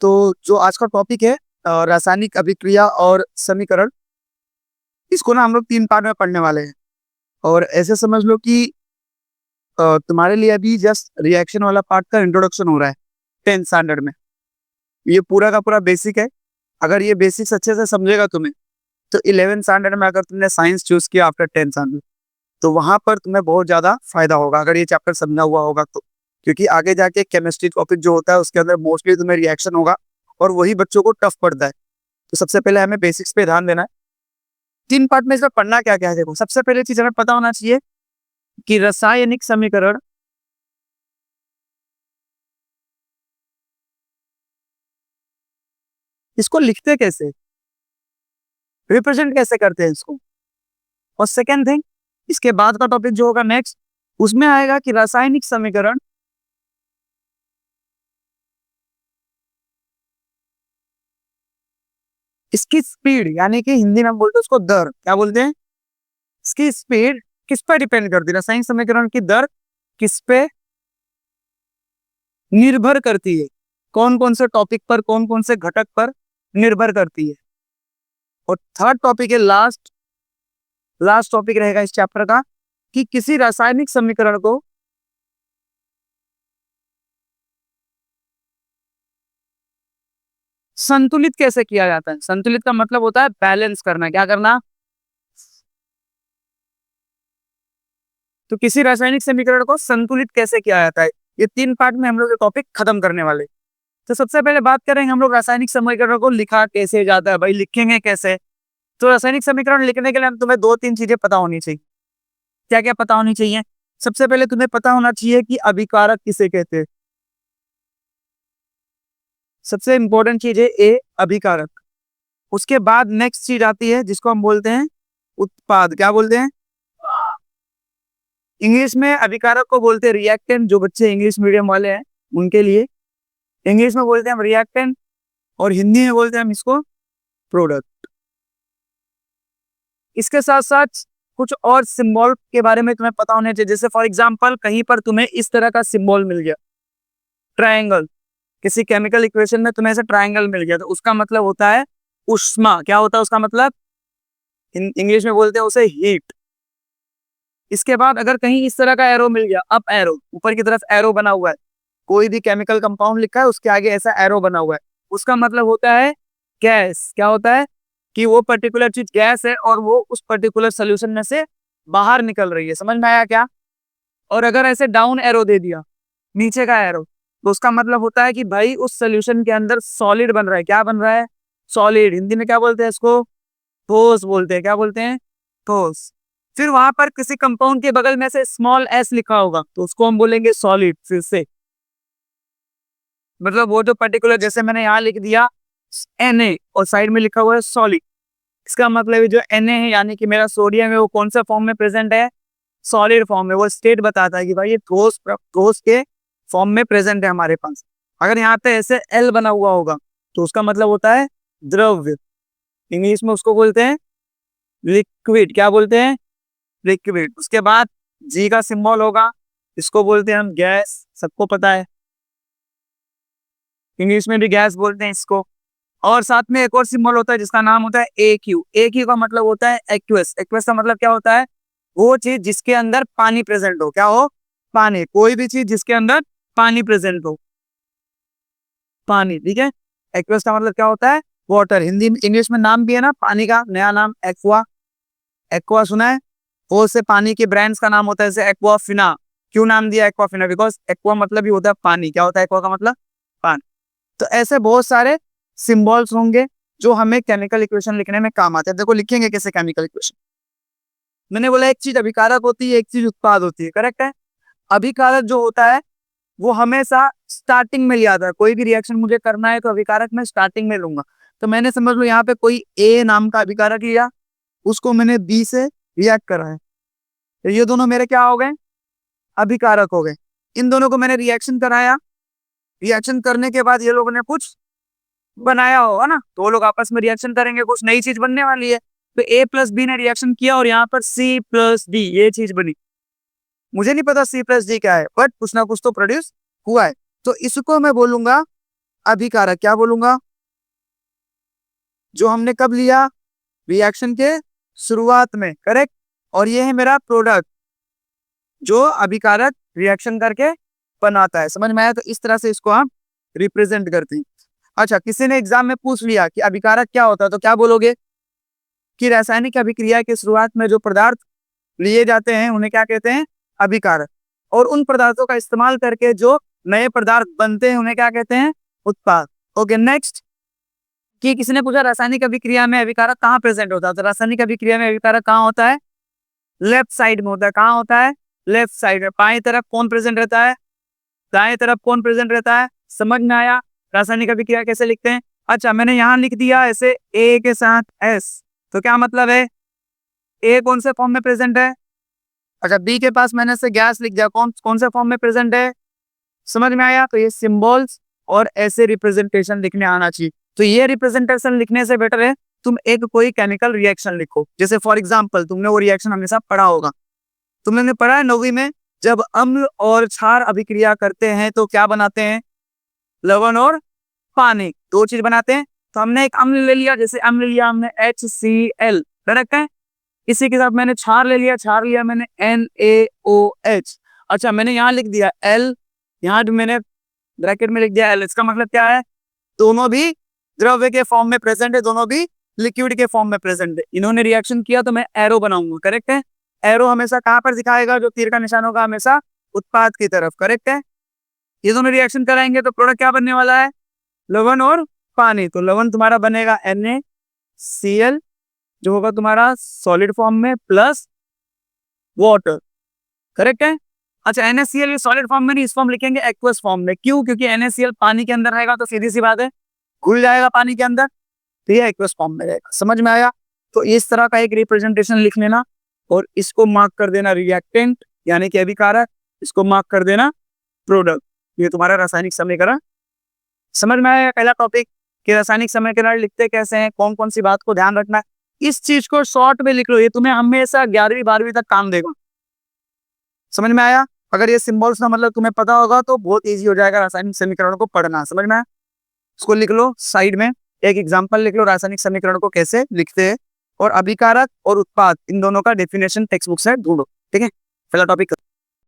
तो जो आज का टॉपिक है रासायनिक अभिक्रिया और समीकरण, इसको ना हम लोग 3 पार्ट में पढ़ने वाले हैं। और ऐसे समझ लो कि तुम्हारे लिए अभी जस्ट रिएक्शन वाला पार्ट का इंट्रोडक्शन हो रहा है 10th स्टैंडर्ड में। ये पूरा का पूरा बेसिक है। अगर ये बेसिक्स अच्छे से समझेगा तुम्हें, तो 11th स्टैंडर्ड में अगर तुमने साइंस चूज किया आफ्टर 10th स्टैंडर्ड, तो वहां पर तुम्हें बहुत ज्यादा फायदा होगा अगर ये चैप्टर समझा हुआ होगा तो। क्योंकि आगे जाके केमिस्ट्री टॉपिक जो होता है उसके अंदर मोस्टली तुम्हें रिएक्शन होगा, और वही बच्चों को टफ पड़ता है। तो सबसे पहले हमें बेसिक्स पे ध्यान देना है। 3 पार्ट में इसमें पढ़ना क्या क्या है, देखो सबसे पहले चीज हमें पता होना चाहिए कि रासायनिक समीकरण इसको लिखते कैसे, रिप्रेजेंट कैसे करते हैं इसको। और सेकेंड थिंग, इसके बाद का टॉपिक जो होगा नेक्स्ट, उसमें आएगा कि रासायनिक समीकरण इसकी स्पीड, यानी कि हिंदी में बोलते हैं उसको दर, क्या बोलते हैं, इसकी स्पीड किस पर डिपेंड करती है। रासायनिक समीकरण की दर किस पे निर्भर करती है, कौन कौन से टॉपिक पर, कौन कौन से घटक पर निर्भर करती है। और थर्ड टॉपिक है लास्ट, लास्ट टॉपिक रहेगा इस चैप्टर का, कि किसी रासायनिक समीकरण को संतुलित कैसे किया जाता है। संतुलित का मतलब होता है बैलेंस करना, क्या करना। तो किसी रासायनिक समीकरण को संतुलित कैसे किया जाता है, ये 3 पार्ट में हम लोग ये टॉपिक खत्म करने वाले। तो सबसे पहले बात करेंगे हम लोग रासायनिक समीकरण को लिखा कैसे जाता है, भाई लिखेंगे कैसे। तो रासायनिक समीकरण लिखने के लिए हम तुम्हें 2-3 चीजें पता होनी चाहिए। क्या क्या पता होनी चाहिए, सबसे पहले तुम्हें पता होना चाहिए कि अभिकारक किसे कहते हैं। सबसे इंपॉर्टेंट चीज है ए, अभिकारक। उसके बाद नेक्स्ट चीज आती है जिसको हम बोलते हैं उत्पाद, क्या बोलते हैं, इंग्लिश में अभिकारक को बोलते हैं रिएक्टेंट। जो बच्चे इंग्लिश मीडियम वाले हैं उनके लिए इंग्लिश में बोलते हैं हम रिएक्टेंट, और हिंदी में बोलते हैं हम इसको प्रोडक्ट। इसके साथ साथ कुछ और सिंबल के बारे में तुम्हें पता होना चाहिए। जैसे फॉर एग्जांपल कहीं पर तुम्हें इस तरह का सिंबल मिल गया, ट्रायंगल, किसी केमिकल इक्वेशन में तुम्हें ऐसा ट्रायंगल मिल गया, तो उसका मतलब होता है उष्मा। क्या होता है उसका मतलब, इंग्लिश में बोलते हैं उसे हीट। इसके बाद अगर कहीं इस तरह का एरो मिल गया, अप एरो, ऊपर की तरफ एरो बना हुआ है, कोई भी केमिकल कंपाउंड लिखा है उसके आगे ऐसा एरो बना हुआ है, उसका मतलब होता है गैस। क्या होता है कि वो पर्टिकुलर चीज गैस है और वो उस पर्टिकुलर सोल्यूशन में से बाहर निकल रही है। समझ में आया क्या। और अगर ऐसे डाउन एरो दे दिया, नीचे का एरो, तो उसका मतलब होता है कि भाई उस सोल्यूशन के अंदर सॉलिड बन रहा है। क्या बन रहा है, सॉलिड। हिंदी में क्या बोलते हैं इसको, ठोस बोलते हैं। क्या बोलते हैं, ठोस। फिर वहां पर किसी कंपाउंड के बगल में से स्मॉल एस लिखा होगा तो उसको हम बोलेंगे सॉलिड। फिर से मतलब वो जो पर्टिकुलर, जैसे मैंने यहाँ लिख दिया Na और साइड में लिखा हुआ है सॉलिड, इसका मतलब जो Na है यानी कि मेरा सोडियम है, वो कौन सा फॉर्म में प्रेजेंट है, सॉलिड फॉर्म में। वो स्टेट बताता है कि भाई ये ठोस ठोस के फॉर्म में प्रेजेंट है हमारे पास। अगर यहाँ पे ऐसे एल बना हुआ होगा तो उसका मतलब होता है द्रव्य। इंग्लिश में उसको बोलते हैं लिक्विड। क्या बोलते हैं, लिक्विड। उसके बाद जी का सिंबल होगा, इसको बोलते हैं हम गैस, सबको पता है, इंग्लिश में भी गैस बोलते हैं इसको। और साथ में एक और सिंबल होता है जिसका नाम होता है ए क्यू। ए क्यू का मतलब होता है एक्वस। एक्वस का मतलब क्या होता है, वो चीज जिसके अंदर पानी प्रेजेंट हो। क्या हो, पानी। कोई भी चीज जिसके अंदर पानी प्रेजेंट हो, पानी, ठीक है। एक्वस का मतलब क्या होता है, वाटर। हिंदी में, इंग्लिश में नाम भी है ना पानी का, नया नाम एक्वा। एक्वा सुना है, वो से पानी के ब्रांड्स का नाम होता है, जैसे एक्वाफिना। क्यों नाम दिया एक्वाफिना, बिकॉज एक्वा मतलब ही होता है पानी। क्या होता है एक्वा का मतलब, पानी। तो ऐसे बहुत सारे सिंबल्स होंगे जो हमें केमिकल इक्वेशन लिखने में काम आते हैं। देखो लिखेंगे कैसे केमिकल इक्वेशन। मैंने बोला एक चीज अभिकारक होती है, एक चीज उत्पाद होती है, करेक्ट है। अभिकारक जो होता है वो हमेशा स्टार्टिंग में लिया आता है। कोई भी रिएक्शन मुझे करना है तो अभिकारक मैं स्टार्टिंग में लूंगा। तो मैंने समझ लो यहाँ पे कोई ए नाम का अभिकारक लिया, उसको मैंने बी से रिएक्ट करा है, तो ये दोनों मेरे क्या हो गए, अभिकारक हो गए। इन दोनों को मैंने रिएक्शन कराया, रिएक्शन करने के बाद ये लोगों ने कुछ बनाया होगा ना, तो वो लोग आपस में रिएक्शन करेंगे, कुछ नई चीज बनने वाली है। तो ए प्लस बी ने रिएक्शन किया और यहाँ पर सी प्लस डी ये चीज बनी। मुझे नहीं पता सी प्लस डी क्या है, बट कुछ ना कुछ तो प्रोड्यूस हुआ है। तो इसको मैं बोलूंगा अभिकारक क्या बोलूंगा, जो हमने कब लिया, रिएक्शन के शुरुआत में, करेक्ट। और ये है मेरा प्रोडक्ट जो अभिकारक रिएक्शन करके बनाता है। समझ में आया? तो इस तरह से इसको हम रिप्रेजेंट करते हैं। अच्छा, किसी ने एग्जाम में पूछ लिया कि अभिकारक क्या होता है, तो क्या बोलोगे कि रासायनिक अभिक्रिया के शुरुआत में जो पदार्थ लिए जाते हैं उन्हें क्या कहते हैं, अभिकारक। और उन पदार्थों का इस्तेमाल करके जो नए पदार्थ बनते हैं उन्हें क्या कहते हैं, उत्पाद। ओके, नेक्स्ट कि किसी ने पूछा रासायनिक अभिक्रिया में अभिकारक कहाँ प्रेजेंट होता है, तो रासायनिक अभिक्रिया में अभिकारक कहाँ होता है, लेफ्ट साइड में होता है। कहाँ होता है, लेफ्ट साइड में। बाएं तरफ कौन प्रेजेंट रहता है, दाएं तरफ कौन प्रेजेंट रहता है। समझ में आया? रासायनिक अभिक्रिया कैसे लिखते हैं। अच्छा, मैंने यहां लिख दिया ऐसे ए के साथ एस, तो क्या मतलब है, ए कौन से फॉर्म में प्रेजेंट है। अच्छा, बी के पास मैंने से गैस लिख दिया, कौन कौन से फॉर्म में प्रेजेंट है। समझ में आया? तो ये सिंबल्स और ऐसे रिप्रेजेंटेशन लिखने आना चाहिए। तो ये रिप्रेजेंटेशन लिखने से बेटर है तुम एक कोई केमिकल रिएक्शन लिखो। जैसे फॉर एग्जांपल तुमने वो रिएक्शन हमेशा पढ़ा होगा, तुमने पढ़ा है 9वीं में, जब अम्ल और क्षार अभिक्रिया करते हैं तो क्या बनाते हैं, लवण और पानी, दो चीज बनाते हैं। तो हमने एक अम्ल ले लिया, जैसे अम्ल लिया हमने HCl, करेक्ट है। इसी के साथ मैंने क्षार ले लिया, क्षार लिया मैंने NaOH। अच्छा, मैंने यहाँ लिख दिया L, यहाँ भी मैंने ब्रैकेट में लिख दिया L। इसका मतलब क्या है, दोनों भी द्रव्य के फॉर्म में प्रेजेंट है, दोनों भी लिक्विड के फॉर्म में प्रेजेंट है। इन्होंने रिएक्शन किया तो मैं एरो बनाऊंगा, करेक्ट है। एरो हमेशा कहां पर दिखाएगा, जो तीर का निशान होगा हमेशा उत्पाद की तरफ, करेक्ट है। ये दोनों रिएक्शन कराएंगे तो प्रोडक्ट क्या बनने वाला है, लवण और पानी। तो लवण तुम्हारा बनेगा NaCl, जो होगा तुम्हारा सॉलिड फॉर्म में, प्लस वाटर, करेक्ट है। अच्छा, NaCl ये सॉलिड फॉर्म में नहीं, इस फॉर्म लिखेंगे एक्वस फॉर्म में। क्यों? क्योंकि NaCl पानी के अंदर रहेगा तो सीधी सी बात है घुल जाएगा पानी के अंदर, तो ये एक्वस फॉर्म में रहेगा। समझ में आया? तो इस तरह का एक रिप्रेजेंटेशन लिख लेना और इसको मार्क कर देना रिएक्टेंट यानी कि अभिकारक, इसको मार्क कर देना प्रोडक्ट। ये तुम्हारा रासायनिक समीकरण। समझ में आया पहला टॉपिक कि रासायनिक समीकरण लिखते कैसे हैं, कौन कौन सी बात को ध्यान रखना है। इस चीज को शॉर्ट में लिख लो, ये तुम्हें हमेशा 11वीं 12वीं तक काम देगा। समझ में आया? अगर ये सिंबल्स का मतलब तुम्हें पता होगा तो बहुत ईजी हो जाएगा रासायनिक समीकरणों को पढ़ना। समझ में आया? इसको लिख लो साइड में, एक एग्जाम्पल लिख लो रासायनिक समीकरण को कैसे लिखते हैं, और अभिकारक और उत्पाद इन दोनों का डेफिनेशन टेक्स्ट बुक से ढूंढो। ठीक है, पहला टॉपिक।